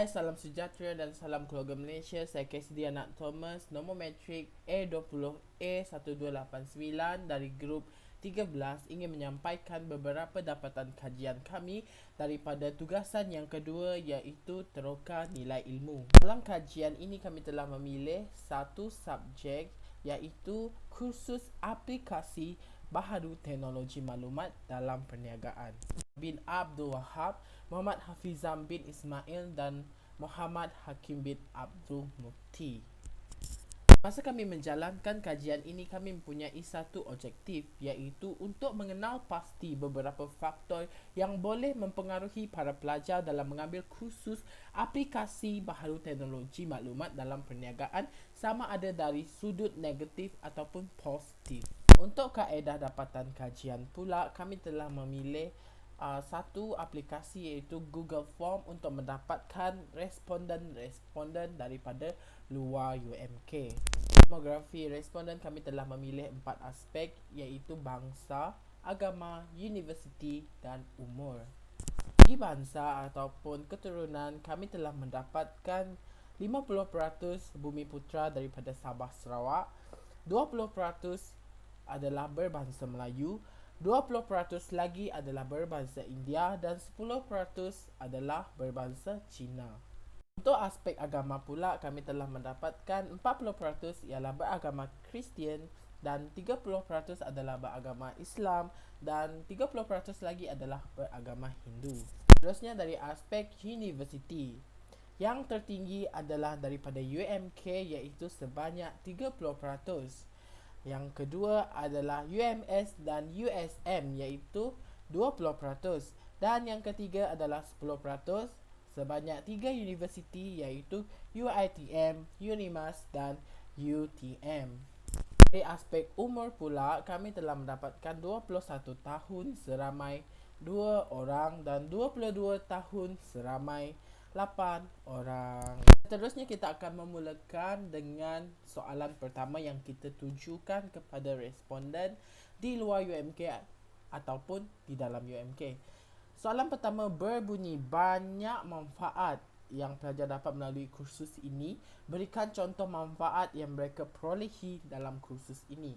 salam sejahtera dan salam keluarga Malaysia. Saya KSD Anak Thomas, nombor metrik A20A1289 dari grup 13 ingin menyampaikan beberapa dapatan kajian kami daripada tugasan yang kedua, iaitu teroka nilai ilmu. Dalam kajian ini kami telah memilih satu subjek, iaitu kursus aplikasi baharu teknologi maklumat dalam perniagaan. Bin Abdul Wahab, Muhammad Hafizam bin Ismail dan Muhammad Hakim bin Abdul Mukti. Masa kami menjalankan kajian ini, kami mempunyai satu objektif, iaitu untuk mengenal pasti beberapa faktor yang boleh mempengaruhi para pelajar dalam mengambil kursus aplikasi baharu teknologi maklumat dalam perniagaan, sama ada dari sudut negatif ataupun positif. Untuk kaedah dapatan kajian pula, kami telah memilih satu aplikasi, iaitu Google Form, untuk mendapatkan responden daripada luar UMK. Demografi responden kami telah memilih 4 aspek, iaitu bangsa, agama, universiti dan umur. Bagi bangsa ataupun keturunan, kami telah mendapatkan 50% bumi putera daripada Sabah Sarawak, 20% adalah berbangsa Melayu, 20% lagi adalah berbangsa India dan 10% adalah berbangsa Cina. Untuk aspek agama pula, kami telah mendapatkan 40% ialah beragama Kristian dan 30% adalah beragama Islam dan 30% lagi adalah beragama Hindu. Seterusnya dari aspek universiti, yang tertinggi adalah daripada UMK, iaitu sebanyak 30%. Yang kedua adalah UMS dan USM, iaitu 20%. Dan yang ketiga adalah 10%, sebanyak 3 universiti, iaitu UiTM, UNIMAS dan UTM. Dari aspek umur pula, kami telah mendapatkan 21 tahun seramai 2 orang dan 22 tahun seramai 8 orang. Seterusnya kita akan memulakan dengan soalan pertama yang kita tujukan kepada responden di luar UMK ataupun di dalam UMK. Soalan pertama berbunyi, banyak manfaat yang pelajar dapat melalui kursus ini. Berikan contoh manfaat yang mereka perolehi dalam kursus ini.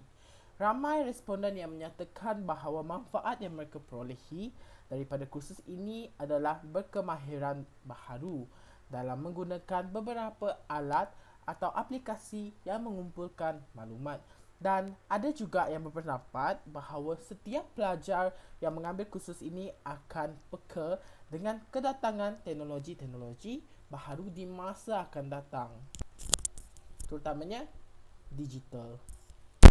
Ramai responden yang menyatakan bahawa manfaat yang mereka perolehi daripada kursus ini adalah berkemahiran baharu dalam menggunakan beberapa alat atau aplikasi yang mengumpulkan maklumat. Dan ada juga yang berpendapat bahawa setiap pelajar yang mengambil kursus ini akan peka dengan kedatangan teknologi-teknologi baharu di masa akan datang, terutamanya digital.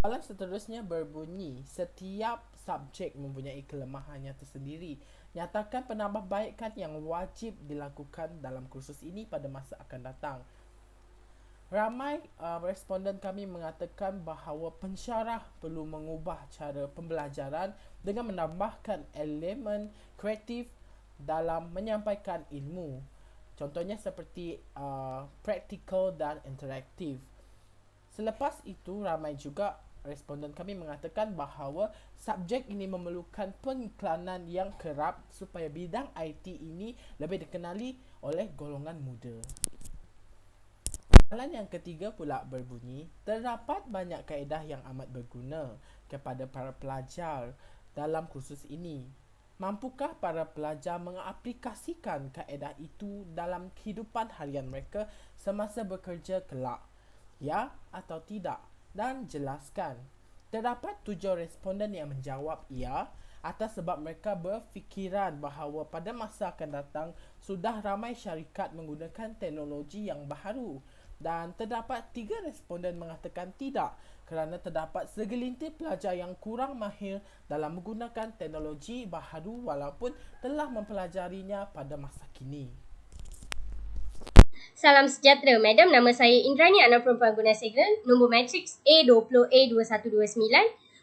Soalan seterusnya berbunyi, setiap subjek mempunyai kelemahannya tersendiri. Nyatakan penambahbaikan yang wajib dilakukan dalam kursus ini pada masa akan datang. Ramai responden kami mengatakan bahawa pensyarah perlu mengubah cara pembelajaran dengan menambahkan elemen kreatif dalam menyampaikan ilmu. Contohnya seperti praktikal dan interaktif. Selepas itu, ramai juga responden kami mengatakan bahawa subjek ini memerlukan pengiklanan yang kerap supaya bidang IT ini lebih dikenali oleh golongan muda. Soalan yang ketiga pula berbunyi, terdapat banyak kaedah yang amat berguna kepada para pelajar dalam kursus ini. Mampukah para pelajar mengaplikasikan kaedah itu dalam kehidupan harian mereka semasa bekerja kelak? Ya atau tidak? Dan jelaskan. Terdapat 7 responden yang menjawab ya atas sebab mereka berfikiran bahawa pada masa akan datang sudah ramai syarikat menggunakan teknologi yang baharu. Dan terdapat 3 responden mengatakan tidak kerana terdapat segelintir pelajar yang kurang mahir dalam menggunakan teknologi baharu walaupun telah mempelajarinya pada masa kini. Salam sejahtera, Madam. Nama saya Indrani, anak perempuan guna segel, nombor matriks A20A2129.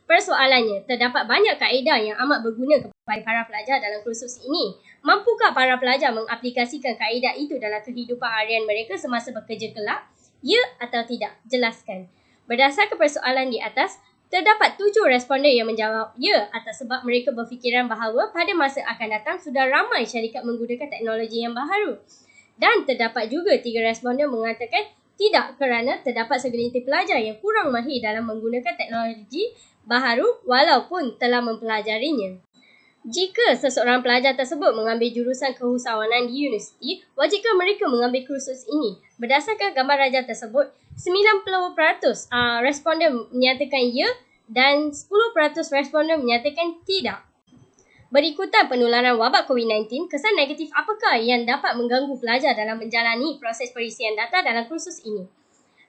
Persoalannya, terdapat banyak kaedah yang amat berguna kepada para pelajar dalam kursus ini. Mampukah para pelajar mengaplikasikan kaedah itu dalam kehidupan harian mereka semasa bekerja kelak? Ya atau tidak? Jelaskan. Berdasarkan persoalan di atas, terdapat 7 responden yang menjawab ya atas sebab mereka berfikiran bahawa pada masa akan datang sudah ramai syarikat menggunakan teknologi yang baharu. Dan terdapat juga 3 responden mengatakan tidak kerana terdapat segelintir pelajar yang kurang mahir dalam menggunakan teknologi baharu walaupun telah mempelajarinya. Jika seseorang pelajar tersebut mengambil jurusan keusahawanan di universiti, wajibkah mereka mengambil kursus ini? Berdasarkan gambar rajah tersebut, 90% responden menyatakan ya dan 10% responden menyatakan tidak. Berikutan penularan wabak COVID-19, kesan negatif apakah yang dapat mengganggu pelajar dalam menjalani proses perisian data dalam kursus ini?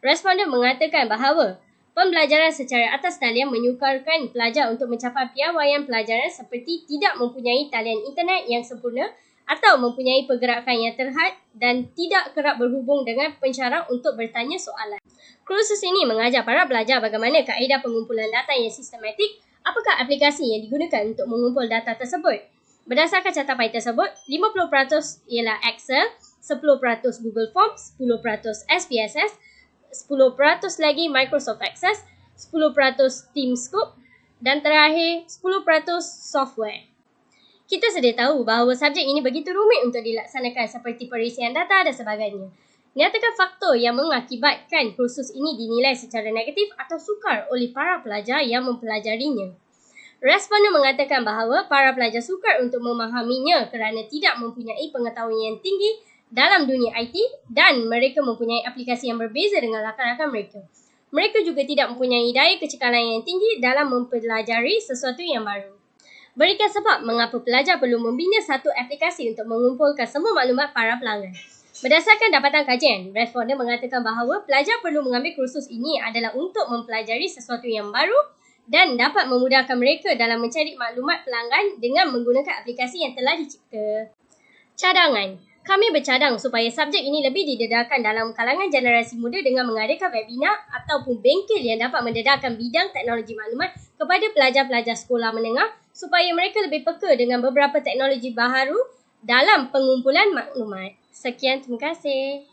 Responden mengatakan bahawa pembelajaran secara atas talian menyukarkan pelajar untuk mencapai piawaian pelajaran seperti tidak mempunyai talian internet yang sempurna atau mempunyai pergerakan yang terhad dan tidak kerap berhubung dengan pensyarah untuk bertanya soalan. Kursus ini mengajar para pelajar bagaimana kaedah pengumpulan data yang sistematik, apakah aplikasi yang digunakan untuk mengumpul data tersebut. Berdasarkan catatan tersebut, 50% ialah Excel, 10% Google Forms, 10% SPSS, 10% lagi Microsoft Access, 10% TeamScope dan terakhir 10% software. Kita sedia tahu bahawa subjek ini begitu rumit untuk dilaksanakan seperti perisian data dan sebagainya. Nyatakan faktor yang mengakibatkan kursus ini dinilai secara negatif atau sukar oleh para pelajar yang mempelajarinya. Responden mengatakan bahawa para pelajar sukar untuk memahaminya kerana tidak mempunyai pengetahuan yang tinggi dalam dunia IT dan mereka mempunyai aplikasi yang berbeza dengan rakan-rakan mereka. Mereka juga tidak mempunyai daya kecekalan yang tinggi dalam mempelajari sesuatu yang baru. Berikan sebab mengapa pelajar perlu membina satu aplikasi untuk mengumpulkan semua maklumat para pelanggan. Berdasarkan dapatan kajian, responden mengatakan bahawa pelajar perlu mengambil kursus ini adalah untuk mempelajari sesuatu yang baru dan dapat memudahkan mereka dalam mencari maklumat pelanggan dengan menggunakan aplikasi yang telah dicipta. Cadangan. Kami bercadang supaya subjek ini lebih didedarkan dalam kalangan generasi muda dengan mengadakan webinar ataupun bengkel yang dapat mendedarkan bidang teknologi maklumat kepada pelajar-pelajar sekolah menengah supaya mereka lebih peka dengan beberapa teknologi baharu dalam pengumpulan maklumat. Sekian, terima kasih.